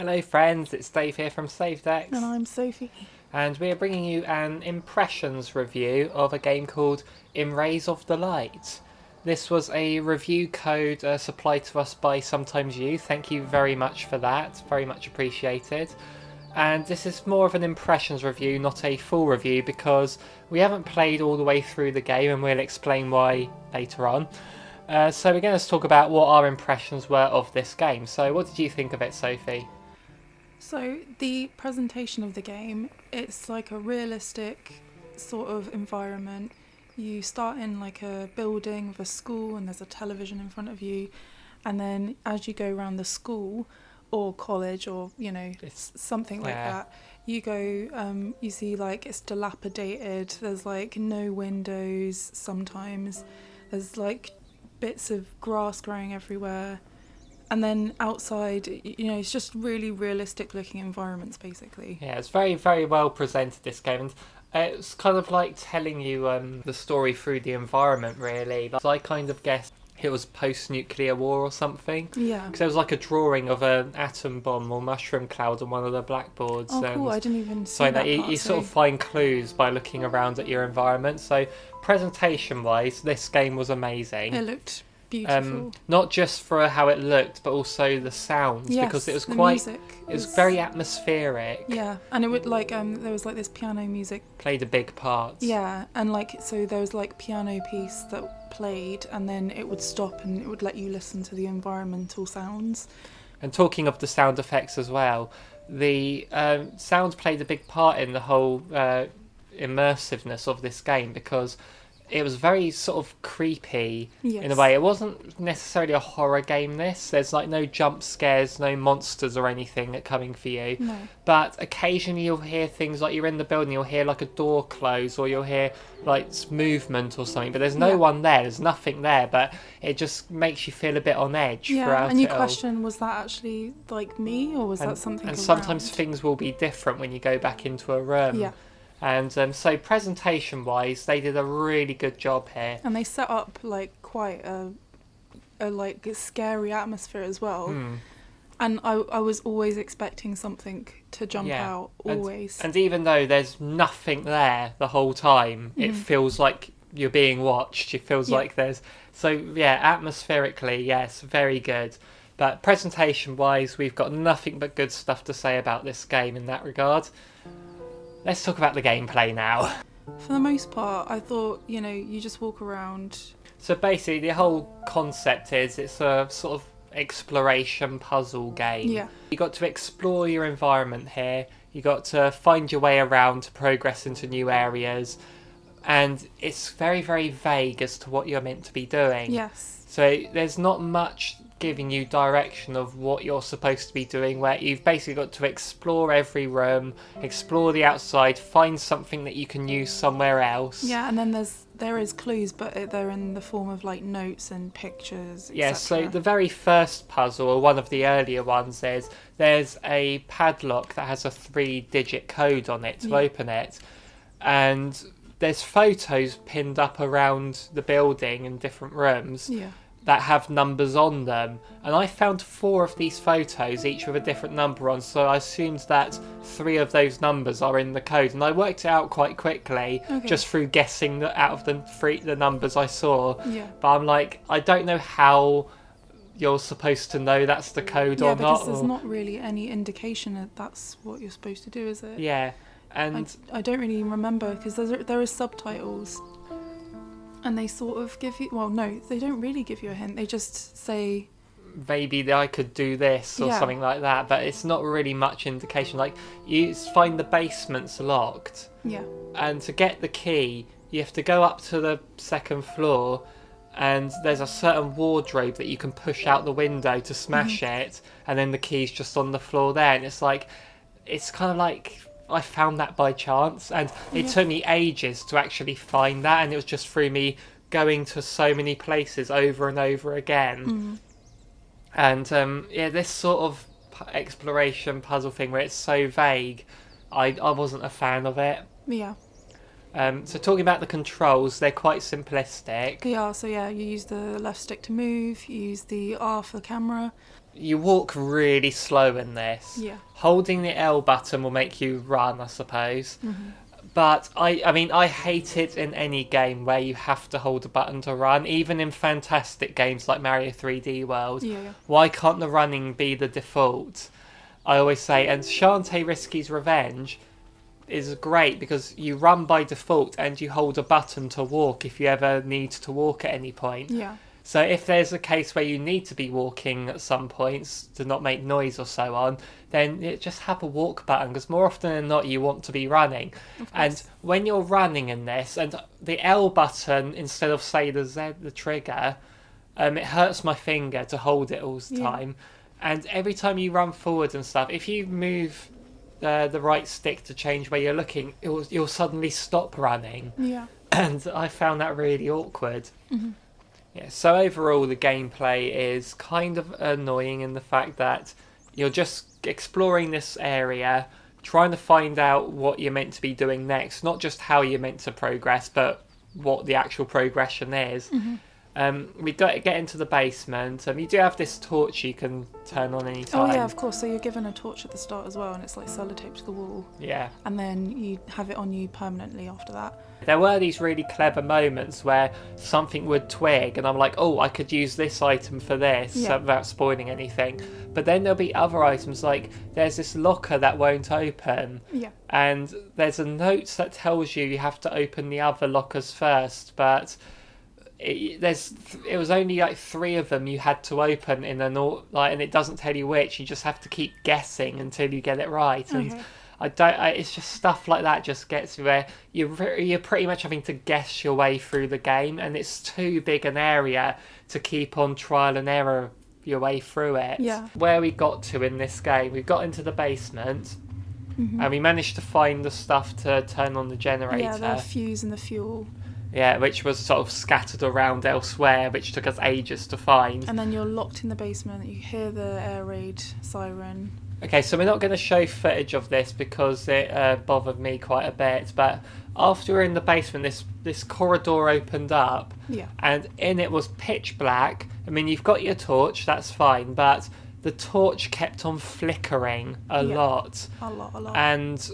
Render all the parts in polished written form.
Hello friends, it's Dave here from SaveDex. And I'm Sophie. And we are bringing you an impressions review of a game called In Rays of the Light. This was a review code supplied to us by Sometimes You. Thank you very much for that, very much appreciated. And this is more of an impressions review, not a full review, because we haven't played all the way through the game, and we'll explain why later on. So we're going to talk about what our impressions were of this game. So what did you think of it, Sophie? So the presentation of the game, it's like a realistic sort of environment. You start in like a building with a school and there's a television in front of you, and then as you go around the school or college or something like that, you go you see like it's dilapidated, there's like no windows sometimes, there's like bits of grass growing everywhere. And then outside, it's just really realistic looking environments, basically. Yeah, it's very, very well presented, this game. And it's kind of like telling you the story through the environment, really. So I kind of guessed it was post-nuclear war or something. Yeah. Because there was like a drawing of an atom bomb or mushroom cloud on one of the blackboards. Oh, cool. I didn't even see that part. You sort of find clues by looking around at your environment. So presentation-wise, this game was amazing. It looked beautiful. Not just for how it looked, but also the sounds, because it was music it was very atmospheric. Yeah, and it would like there was like this piano music played a big part. Yeah, and like so there was like piano piece that played, and then it would stop and it would let you listen to the environmental sounds. And talking of the sound effects as well, the sounds played a big part in the whole immersiveness of this game, because it was very sort of creepy in a way. It wasn't necessarily a horror game, this. There's like no jump scares, no monsters or anything coming for you. No. But occasionally you'll hear things like you're in the building, you'll hear like a door close, or you'll hear like movement or something, but there's no one there, there's nothing there, but it just makes you feel a bit on edge throughout and you it all. question, was that actually like me, or was that something And around? sometimes things will be different when you go back into a room. Yeah. And so presentation-wise, they did a really good job here. And they set up like quite a like scary atmosphere as well. And I was always expecting something to jump out, always. And even though there's nothing there the whole time, it feels like you're being watched. It feels like there's... So, atmospherically, yes, very good. But presentation-wise, we've got nothing but good stuff to say about this game in that regard. Let's talk about the gameplay now. For the most part, I thought, you just walk around. So basically, the whole concept is it's a sort of exploration puzzle game. Yeah. You got to explore your environment here. You got to find your way around to progress into new areas. And it's very, very vague as to what you're meant to be doing. Yes. So there's not much giving you direction of what you're supposed to be doing, where you've basically got to explore every room, explore the outside, find something that you can use somewhere else. Yeah, and then there is clues, but they're in the form of like notes and pictures, etc. Yeah, so the very first puzzle, or one of the earlier ones, is there's a padlock that has a 3-digit code on it to open it, and there's photos pinned up around the building in different rooms that have numbers on them, and I found 4 of these photos, each with a different number on, so I assumed that 3 of those numbers are in the code, and I worked it out quite quickly just through guessing that out of the numbers I saw. But I'm like, I don't know how you're supposed to know that's the code or not. Yeah, because there's not really any indication that that's what you're supposed to do, is it? Yeah, and I don't really remember, because there is subtitles. And they sort of give you... Well, no, they don't really give you a hint. They just say... Maybe I could do this or something like that, but it's not really much indication. Like, you find the basement's locked. Yeah. And to get the key, you have to go up to the 2nd floor, and there's a certain wardrobe that you can push out the window to smash it, and then the key's just on the floor there. And it's like... It's kind of like... I found that by chance, and it took me ages to actually find that, and it was just through me going to so many places over and over again. And this sort of exploration puzzle thing where it's so vague, I wasn't a fan of it. Yeah. So talking about the controls, they're quite simplistic. Yeah, so you use the left stick to move, you use the R for the camera. you walk really slow in this. Yeah. Holding the L button will make you run, I suppose. Mm-hmm. But I mean, I hate it in any game where you have to hold a button to run, even in fantastic games like Mario 3D World. Yeah. Why can't the running be the default? I always say, and Shantae Risky's Revenge is great because you run by default and you hold a button to walk if you ever need to walk at any point. Yeah. So if there's a case where you need to be walking at some points to not make noise or so on, then just have a walk button, because more often than not you want to be running. And when you're running in this, and the L button instead of, say, the Z, the trigger, it hurts my finger to hold it all the time. And every time you run forward and stuff, if you move the right stick to change where you're looking, you'll suddenly stop running. Yeah. And I found that really awkward. Mm-hmm. Yeah, so overall the gameplay is kind of annoying in the fact that you're just exploring this area, trying to find out what you're meant to be doing next, not just how you're meant to progress, but what the actual progression is. Mm-hmm. We get into the basement. You do have this torch you can turn on any time. Oh yeah, of course. So you're given a torch at the start as well, and it's like sellotaped to the wall. Yeah. And then you have it on you permanently after that. There were these really clever moments where something would twig and I'm like, oh, I could use this item for this without spoiling anything. But then there'll be other items, like there's this locker that won't open. Yeah. And there's a note that tells you have to open the other lockers first, but it was only like 3 of them you had to open in an and it doesn't tell you which. You just have to keep guessing until you get it right. And it's just stuff like that just gets where you're pretty much having to guess your way through the game, and it's too big an area to keep on trial and error your way through it. Yeah. Where we got to in this game, we got into the basement. Mm-hmm. And we managed to find the stuff to turn on the generator. Yeah, the fuse and the fuel. Yeah, which was sort of scattered around elsewhere, which took us ages to find. And then you're locked in the basement. You hear the air raid siren. Okay, so we're not going to show footage of this because it bothered me quite a bit. But after we're in the basement, this corridor opened up. Yeah. And in it was pitch black. I mean, you've got your torch, that's fine, but the torch kept on flickering a lot. A lot. And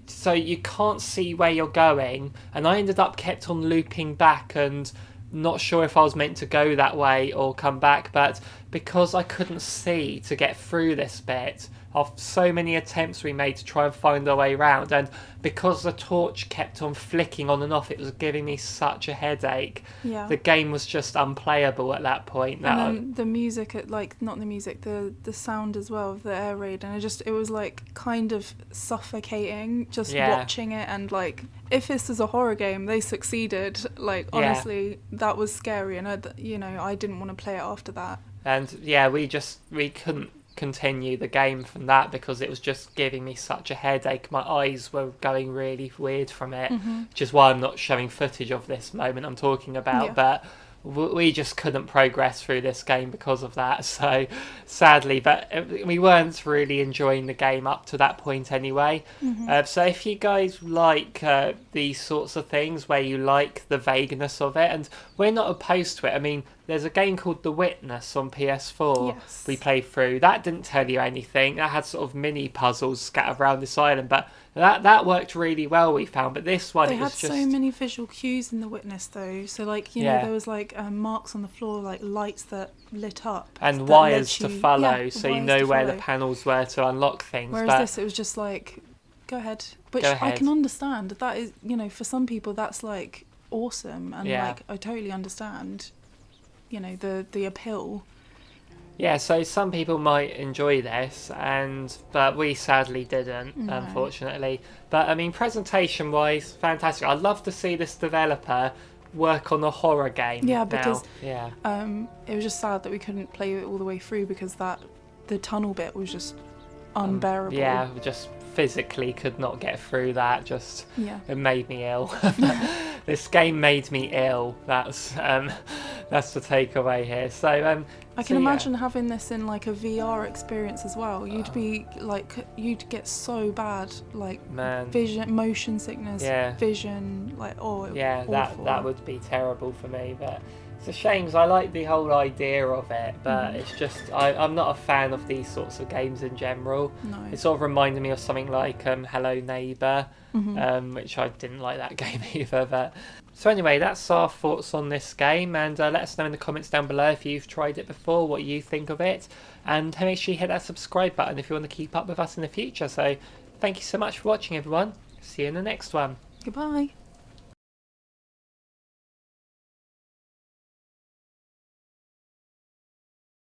so you can't see where you're going, and I ended up kept on looping back and not sure if I was meant to go that way or come back, but because I couldn't see to get through this bit of so many attempts we made to try and find our way around, and because the torch kept on flicking on and off, it was giving me such a headache. Yeah. The game was just unplayable at that point. And then the music, not the music, the sound as well of the air raid, and it was like kind of suffocating just watching it. And like, if this is a horror game, they succeeded. Like, honestly, that was scary, and I didn't want to play it after that. And we couldn't continue the game from that because it was just giving me such a headache. My eyes were going really weird from it, which is why I'm not showing footage of this moment I'm talking about. But we just couldn't progress through this game because of that, so sadly. But we weren't really enjoying the game up to that point anyway. So if you guys like these sorts of things where you like the vagueness of it, and we're not opposed to it. I mean, there's a game called The Witness on PS4 we played through. That didn't tell you anything. That had sort of mini puzzles scattered around this island, but that worked really well, we found. But this one, they had so many visual cues in The Witness though. So like, you know, there was like marks on the floor, like lights that lit up. And wires to follow, so you know where the panels were to unlock things. Whereas this, it was just like, go ahead. Which I can understand. That is, you know, for some people that's like awesome. And like, I totally understand, you know, the appeal. Yeah, so some people might enjoy this, but we sadly didn't, unfortunately. But I mean, presentation-wise, fantastic. I'd love to see this developer work on a horror game. Yeah, because it was just sad that we couldn't play it all the way through because the tunnel bit was just unbearable. We just physically could not get through that. It made me ill. This game made me ill. That's the takeaway here. So I can imagine having this in like a VR experience as well. You'd be like, you'd get so bad, like vision, motion sickness, vision, like awful. That would be terrible for me. But It's a shame 'cause I like the whole idea of it, but it's just I'm not a fan of these sorts of games in general. No. It sort of reminded me of something like Hello Neighbour, which I didn't like that game either. But so anyway, that's our thoughts on this game, and let us know in the comments down below if you've tried it before, what you think of it, and make sure you hit that subscribe button if you want to keep up with us in the future. So thank you so much for watching, everyone. See you in the next one. Goodbye.